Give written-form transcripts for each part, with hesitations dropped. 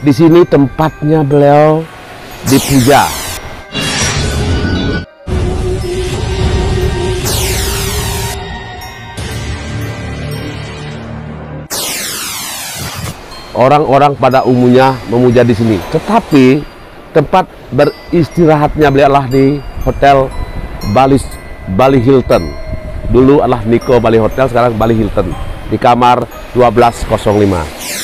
Di sini tempatnya beliau dipuja. Orang-orang pada umumnya memuja di sini. Tetapi tempat beristirahatnya beliau adalah di Hotel Bali Hilton. Dulu adalah Niko Bali Hotel, sekarang Bali Hilton. Di kamar 1205.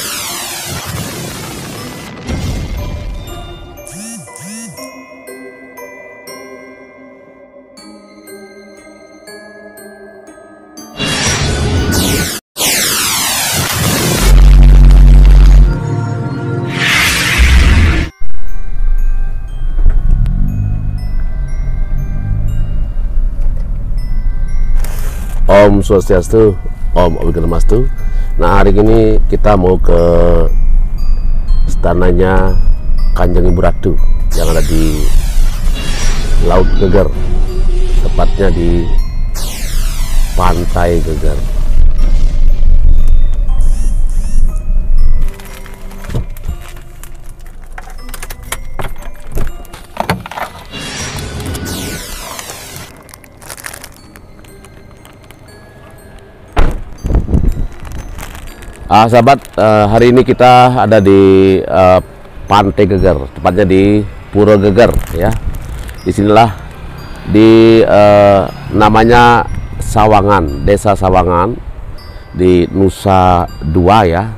Om Swastiastu, Om Wigernamastu. Nah, hari ini kita mau ke istananya Kanjeng Ibu Ratu yang ada di Laut Geger, tepatnya di Pantai Geger. Sahabat, hari ini kita ada di Pantai Geger, tepatnya di Pura Geger ya. Disinilah di namanya Sawangan, Desa Sawangan di Nusa Dua ya.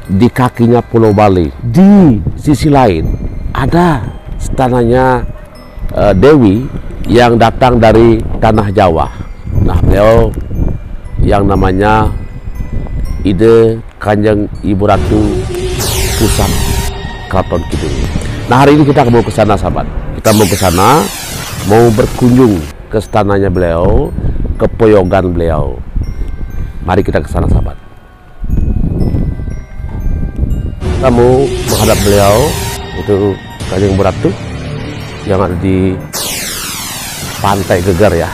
Di kakinya Pulau Bali. Di sisi lain ada istananya Dewi yang datang dari tanah Jawa. Nah, beliau yang namanya Ide Kanjeng Ibu Ratu Pusat Keraton Kidul. Nah, hari ini kita mau ke sana, sahabat. Kita mau ke sana, mau berkunjung ke istananya beliau, ke poyogan beliau. Mari kita ke sana, sahabat. Kita mau menghadap beliau, itu Kanjeng Ibu Ratu yang ada di Pantai Geger ya.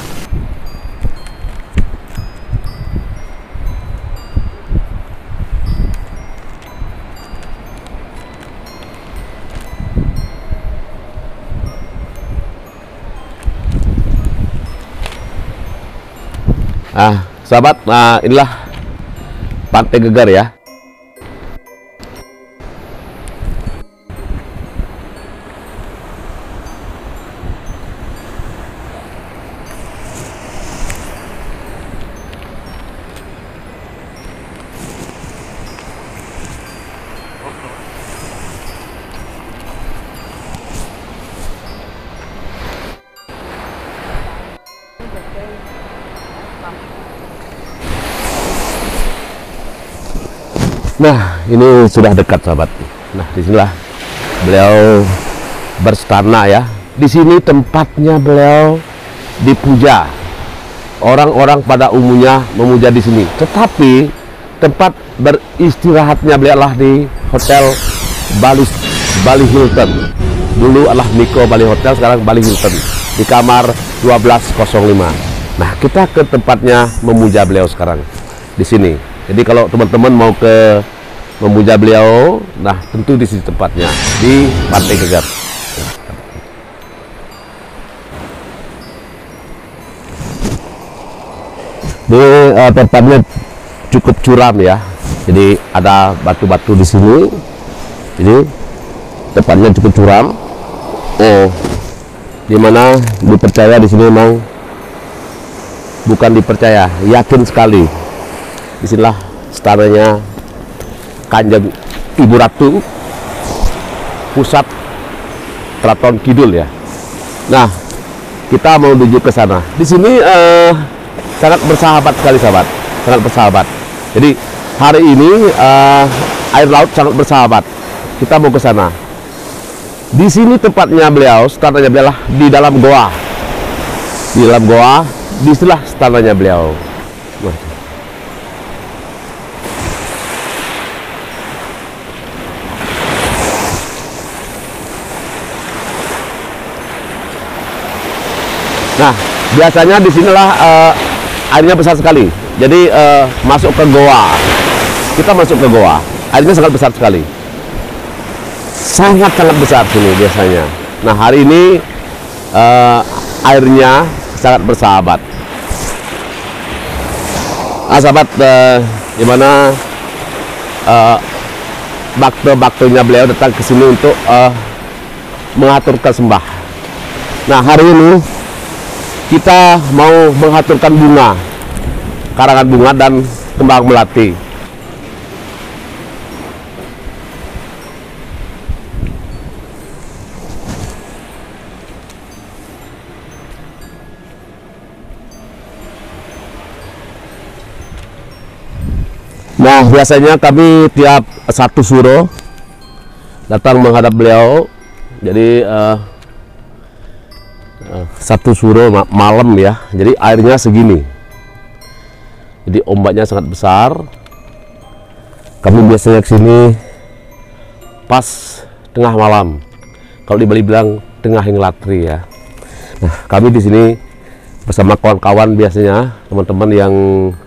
Sahabat, nah inilah Pantai Geger ya. Nah, ini sudah dekat, sahabat. Nah, disinilah beliau berstana ya. Di sini tempatnya beliau dipuja. Orang-orang pada umumnya memuja di sini. Tetapi tempat beristirahatnya beliau adalah di Hotel Bali Hilton. Dulu adalah Niko Bali Hotel, sekarang Bali Hilton. Di kamar 1205. Nah, kita ke tempatnya memuja beliau sekarang di sini. Jadi kalau teman-teman mau ke memuja beliau, nah tentu di sini tempatnya, di Pantai Geger. Ini tempatnya cukup curam ya. Jadi ada batu-batu di sini. Jadi tempatnya cukup curam. Dimana dipercaya di sini memang bukan dipercaya, yakin sekali. Disinilah istananya Kanjeng Ibu Ratu Pusat Keraton Kidul ya. Nah, kita mau menuju ke sana. Di sini sangat bersahabat sekali, sahabat. Sangat bersahabat. Jadi hari ini air laut sangat bersahabat. Kita mau ke sana. Di sini tempatnya beliau, istananya beliau di dalam goa. Di dalam goa, disinilah istananya beliau. Nah, biasanya di sinilah airnya besar sekali. Jadi masuk ke goa. Kita masuk ke goa. Airnya sangat besar sekali. sangat-sangat besar sini biasanya. Nah, hari ini airnya sangat bersahabat. Sahabat, gimana bakte-baktenya beliau datang ke sini untuk mengaturkan sembah. Nah, hari ini kita mau mengaturkan bunga, karangan bunga dan kembang melati. Nah, biasanya kami tiap satu suro datang menghadap beliau. Jadi satu suro malam ya. Jadi airnya segini. Jadi ombaknya sangat besar. Kami biasanya ke sini pas tengah malam. Kalau di Bali bilang tengah inglatri ya. Nah, kami di sini bersama kawan-kawan, biasanya teman-teman yang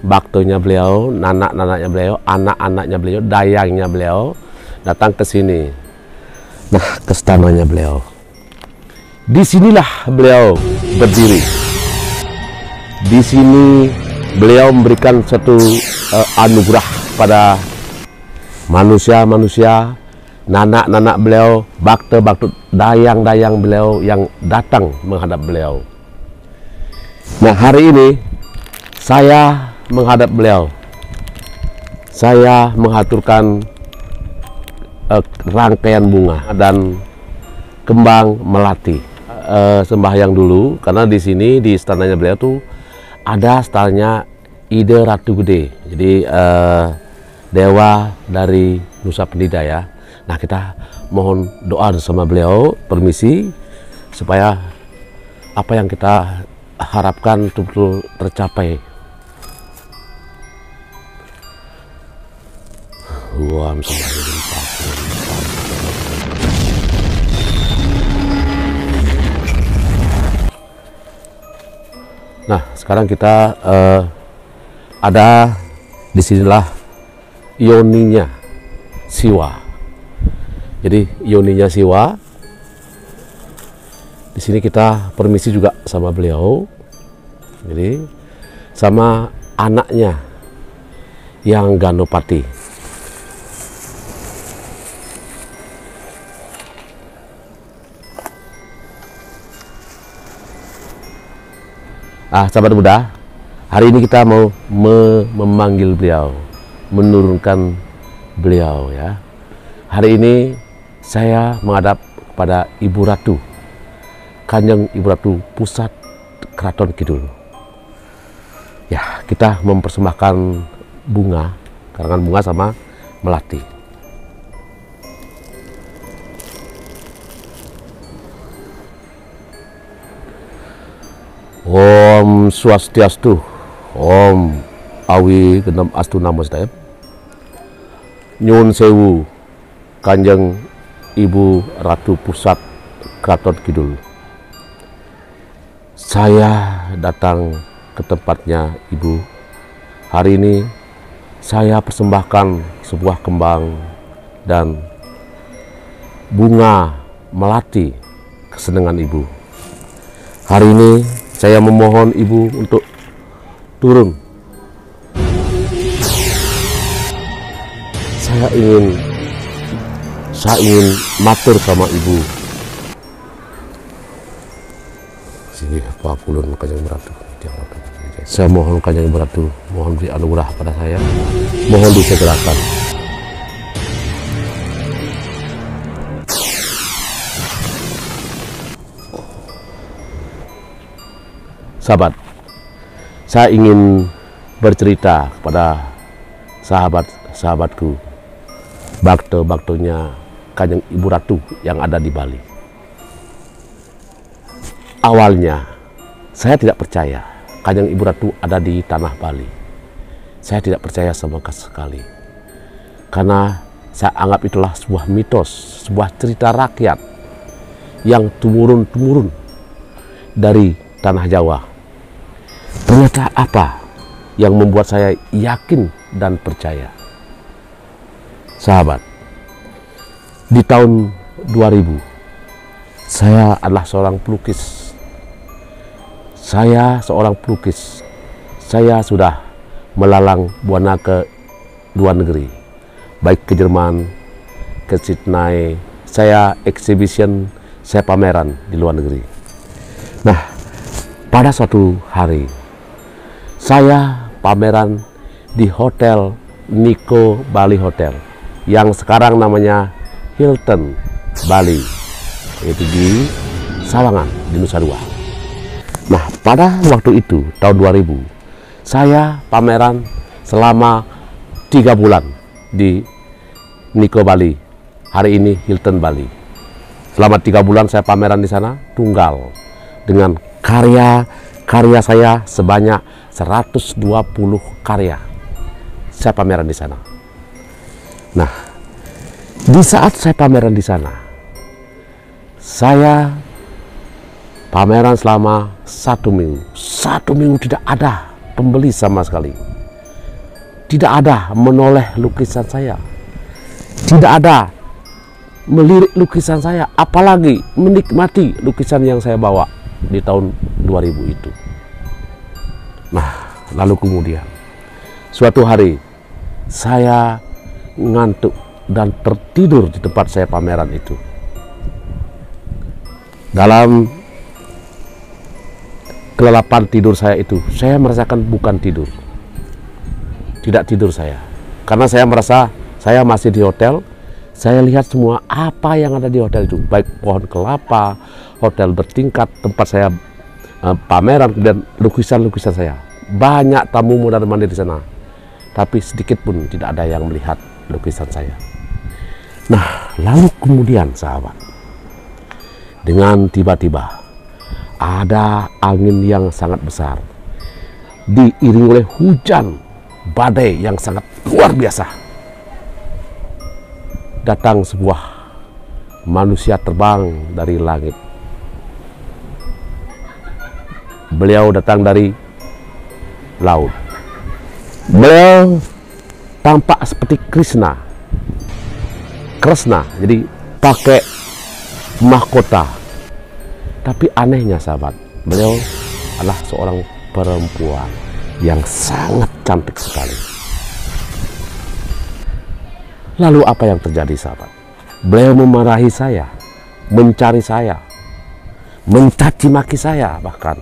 baktonya beliau, nanak-nanaknya beliau, anak-anaknya beliau, dayangnya beliau datang ke sini. Nah, ke istananya beliau. Disinilah beliau berdiri. Di sini beliau memberikan satu anugerah pada manusia-manusia, nanak-nanak beliau, bakte-bakte, dayang-dayang beliau yang datang menghadap beliau. Nah, hari ini saya menghadap beliau. Saya mengaturkan rangkaian bunga dan kembang melati. Sembahyang dulu, karena di sini di istananya beliau tuh ada stylenya Ide Ratu Gede. Jadi dewa dari Nusa Penida ya. Nah, kita mohon doa sama beliau, permisi supaya apa yang kita harapkan betul-betul tercapai. Nah, sekarang kita ada disinilah yoninya Siwa. Jadi yoninya Siwa. Di sini kita permisi juga sama beliau. Jadi sama anaknya yang Ganopati. Sahabat muda, hari ini kita mau memanggil beliau, menurunkan beliau ya. Hari ini saya menghadap kepada Ibu Ratu, Kanjeng Ibu Ratu Pusat Keraton Kidul. Ya, kita mempersembahkan bunga, karangan bunga sama melati. Om Swastiastu, Om Awi Genam Astu Namo Sedaya. Nyun Sewu, Kanjeng Ibu Ratu Pusat Keraton Kidul. Saya datang ke tempatnya Ibu. Hari ini saya persembahkan sebuah kembang dan bunga melati kesenangan Ibu. Hari ini saya memohon Ibu untuk turun. Saya ingin matur sama Ibu. Sini Pak Pulun Kanjeng Ratu. Saya mohon Kanjeng Ratu, mohon beri anugerah pada saya. Mohon disegerakan. Sahabat, saya ingin bercerita kepada sahabat-sahabatku, bakte-baktenya Kanjeng Ibu Ratu yang ada di Bali. Awalnya, saya tidak percaya Kanjeng Ibu Ratu ada di tanah Bali. Saya tidak percaya sama sekali. Karena saya anggap itulah sebuah mitos, sebuah cerita rakyat yang temurun-temurun dari tanah Jawa. Ternyata apa yang membuat saya yakin dan percaya? Sahabat, di tahun 2000, saya adalah seorang pelukis. Saya seorang pelukis. Saya sudah melalang buana ke luar negeri, baik ke Jerman, ke Sydney. Saya exhibition, saya pameran di luar negeri. Nah, pada suatu hari saya pameran di Hotel Nico Bali Hotel yang sekarang namanya Hilton Bali, yaitu di Sawangan di Nusa Dua. Nah, pada waktu itu tahun 2000 saya pameran selama 3 bulan di Nico Bali, hari ini Hilton Bali. Selama 3 bulan saya pameran di sana tunggal dengan karya saya sebanyak 120 karya. Saya pameran di sana. Nah, di saat saya pameran di sana, saya pameran selama 1 minggu. 1 minggu tidak ada pembeli sama sekali. Tidak ada menoleh lukisan saya. Tidak ada melirik lukisan saya, apalagi menikmati lukisan yang saya bawa di tahun 2000 itu. Nah, lalu kemudian suatu hari saya ngantuk dan tertidur di tempat saya pameran itu. Dalam kelelapan tidur saya itu, saya merasakan bukan tidur. Tidak tidur saya. Karena saya merasa saya masih di hotel. Saya lihat semua apa yang ada di hotel itu, baik pohon kelapa, hotel bertingkat, tempat saya pameran, dan lukisan-lukisan saya. Banyak tamu mondar-mandir di sana, tapi sedikit pun tidak ada yang melihat lukisan saya. Nah, lalu kemudian sahabat, dengan tiba-tiba ada angin yang sangat besar, diiringi oleh hujan badai yang sangat luar biasa. Datang sebuah manusia terbang dari langit. Beliau datang dari laut. Beliau tampak seperti Krishna, jadi pakai mahkota. Tapi anehnya sahabat, beliau adalah seorang perempuan yang sangat cantik sekali. Lalu apa yang terjadi sahabat? Beliau memarahi saya, mencari saya, mencaci maki saya, bahkan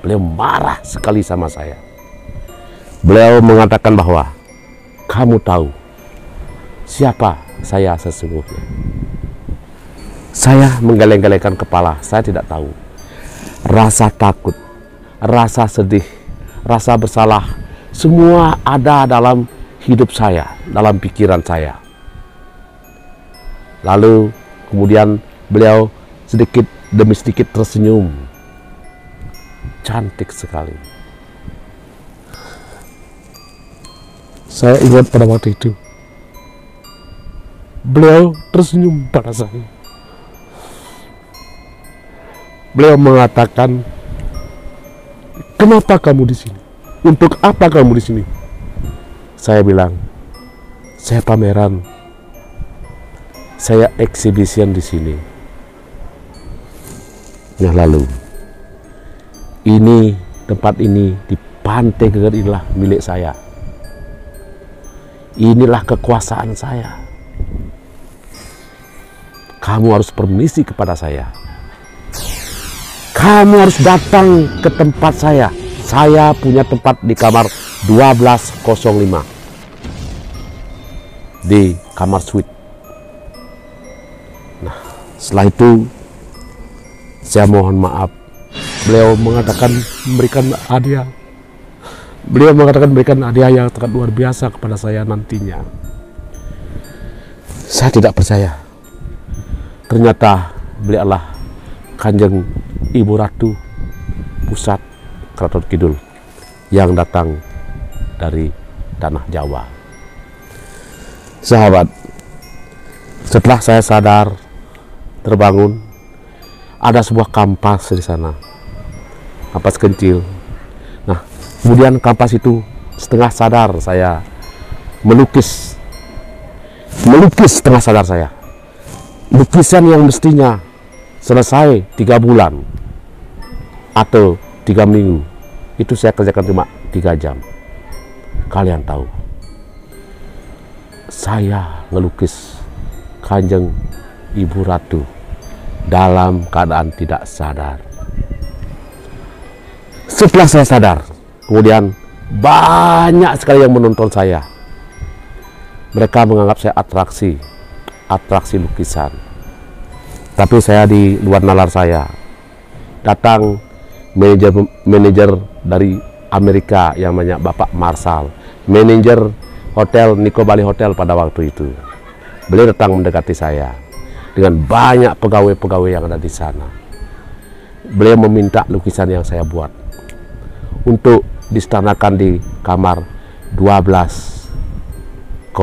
beliau marah sekali sama saya. Beliau mengatakan bahwa kamu tahu siapa saya sesungguhnya. Saya menggeleng-gelengkan kepala, saya tidak tahu. Rasa takut, rasa sedih, rasa bersalah, semua ada dalam hidup saya, dalam pikiran saya. Lalu kemudian beliau sedikit demi sedikit tersenyum. Cantik sekali. Saya ingat pada waktu itu, beliau tersenyum pada saya. Beliau mengatakan, "Kenapa kamu di sini? Untuk apa kamu di sini?" Saya bilang, "Saya pameran, saya exhibition di sini." Nah, lalu ini tempat ini di Pantai Geger inilah milik saya. Inilah kekuasaan saya. Kamu harus permisi kepada saya. Kamu harus datang ke tempat saya. Saya punya tempat di kamar 1205. Di kamar suite. Nah, setelah itu saya mohon maaf. Beliau mengatakan memberikan hadiah. Beliau mengatakan memberikan hadiah yang sangat luar biasa kepada saya nantinya. Saya tidak percaya. Ternyata beliau adalah Kanjeng Ibu Ratu Pusat Keraton Kidul yang datang dari tanah Jawa. Sahabat, setelah saya sadar, terbangun, ada sebuah kampas di sana, kampas kecil. Nah, kemudian kampas itu setengah sadar saya melukis setengah sadar saya. lukisan yang mestinya selesai 3 bulan atau 3 minggu, itu saya kerjakan cuma 3 jam. Kalian tahu, saya ngelukis Kanjeng Ibu Ratu dalam keadaan tidak sadar. Setelah saya sadar, kemudian banyak sekali yang menonton saya. Mereka menganggap saya atraksi lukisan. Tapi saya di luar nalar saya. Datang manajer dari Amerika yang namanya Bapak Marshall, manajer hotel Nico Bali Hotel pada waktu itu. Beliau datang mendekati saya dengan banyak pegawai-pegawai yang ada di sana. Beliau meminta lukisan yang saya buat untuk disetanakan di kamar 1205.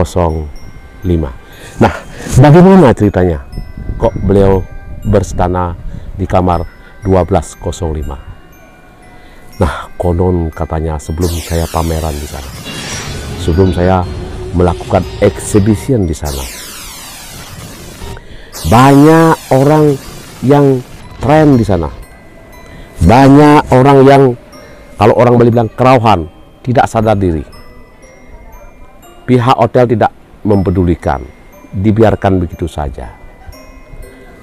Nah, bagaimana ceritanya kok beliau berstana di kamar 1205? Nah, konon katanya sebelum saya pameran di sana, sebelum saya melakukan exhibition di sana, banyak orang yang tren di sana, banyak orang yang, kalau orang Bali bilang, kerauhan, tidak sadar diri. Pihak hotel tidak mempedulikan, dibiarkan begitu saja.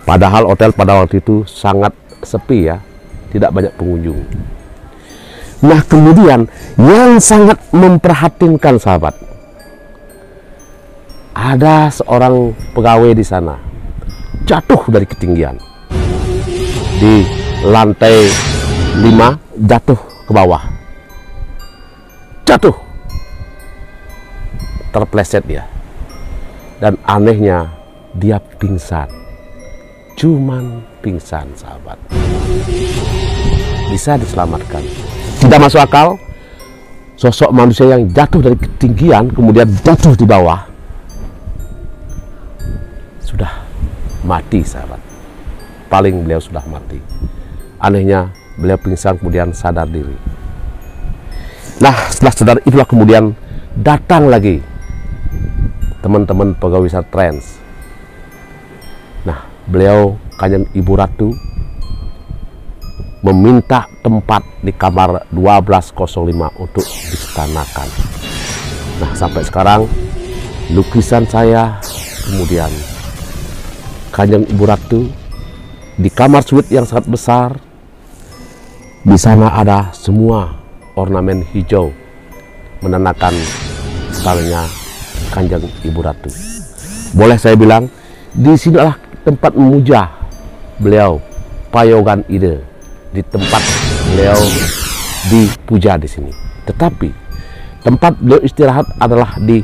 Padahal hotel pada waktu itu sangat sepi ya, tidak banyak pengunjung. Nah, kemudian yang sangat memprihatinkan sahabat, ada seorang pegawai di sana jatuh dari ketinggian di lantai 5, jatuh ke bawah, jatuh, terpleset dia, dan anehnya dia pingsan, cuman pingsan sahabat, bisa diselamatkan. Tidak masuk akal, sosok manusia yang jatuh dari ketinggian kemudian jatuh di bawah, sudah mati sahabat, paling beliau sudah mati. Anehnya beliau pingsan kemudian sadar diri. Nah, setelah sadar itulah kemudian datang lagi teman-teman pegawai trans. Nah, beliau Kanjeng Ibu Ratu meminta tempat di kamar 1205 untuk disetanakan. Nah, sampai sekarang lukisan saya, kemudian Kanjeng Ibu Ratu di kamar suite yang sangat besar. Di sana ada semua ornamen hijau menandakan stylenya Kanjeng Ibu Ratu. Boleh saya bilang, di sinilah tempat memuja beliau, Payogan Ide, di tempat beliau dipuja di sini. Tetapi tempat beliau istirahat adalah di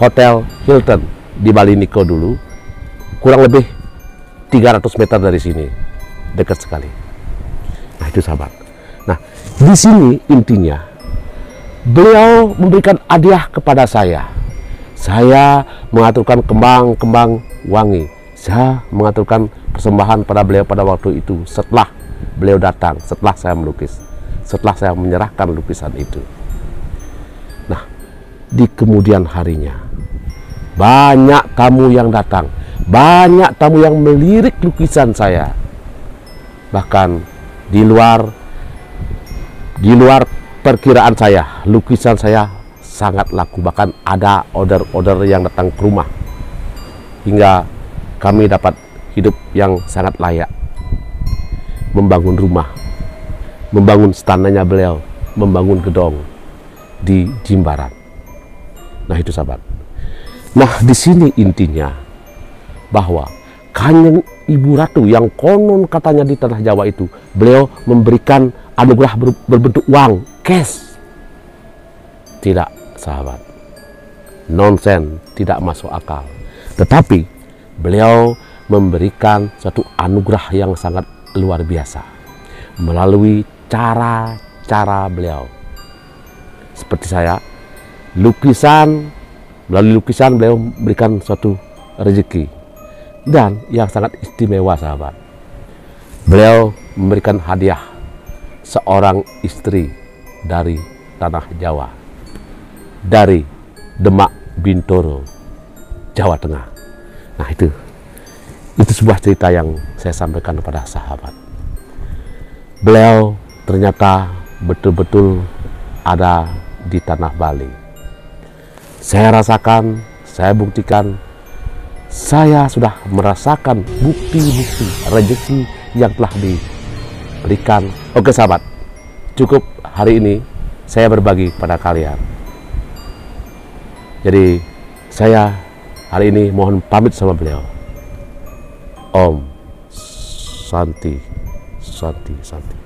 Hotel Hilton di Bali Nico dulu, kurang lebih 300 meter dari sini, dekat sekali. Nah, itu sahabat. Nah, di sini intinya beliau memberikan hadiah kepada saya. Saya mengaturkan kembang-kembang wangi. Saya mengaturkan persembahan pada beliau pada waktu itu setelah beliau datang, setelah saya melukis, setelah saya menyerahkan lukisan itu. Nah, di kemudian harinya banyak tamu yang datang, banyak tamu yang melirik lukisan saya. Bahkan di luar perkiraan saya, lukisan saya sangat laku. Bahkan ada order-order yang datang ke rumah, hingga kami dapat hidup yang sangat layak, membangun rumah, membangun stananya beliau, membangun gedong di Jimbaran. Nah, itu sahabat. Nah, di sini intinya bahwa Kanjeng Ibu Ratu yang konon katanya di tanah Jawa itu, beliau memberikan anugerah berbentuk uang, cash. Tidak sahabat, nonsen, tidak masuk akal. Tetapi beliau memberikan suatu anugerah yang sangat luar biasa melalui cara-cara beliau. Seperti saya, melalui lukisan beliau memberikan suatu rezeki. Dan yang sangat istimewa sahabat, beliau memberikan hadiah seorang istri dari tanah Jawa, dari Demak Bintoro, Jawa Tengah. Nah, itu Itu sebuah cerita yang saya sampaikan kepada sahabat. Beliau ternyata betul-betul ada di tanah Bali. Saya rasakan, saya buktikan, saya sudah merasakan bukti-bukti rezeki yang telah diberikan. Oke sahabat, cukup hari ini saya berbagi pada kalian. Jadi saya hari ini mohon pamit sama beliau. Om Santi, Santi, Santi.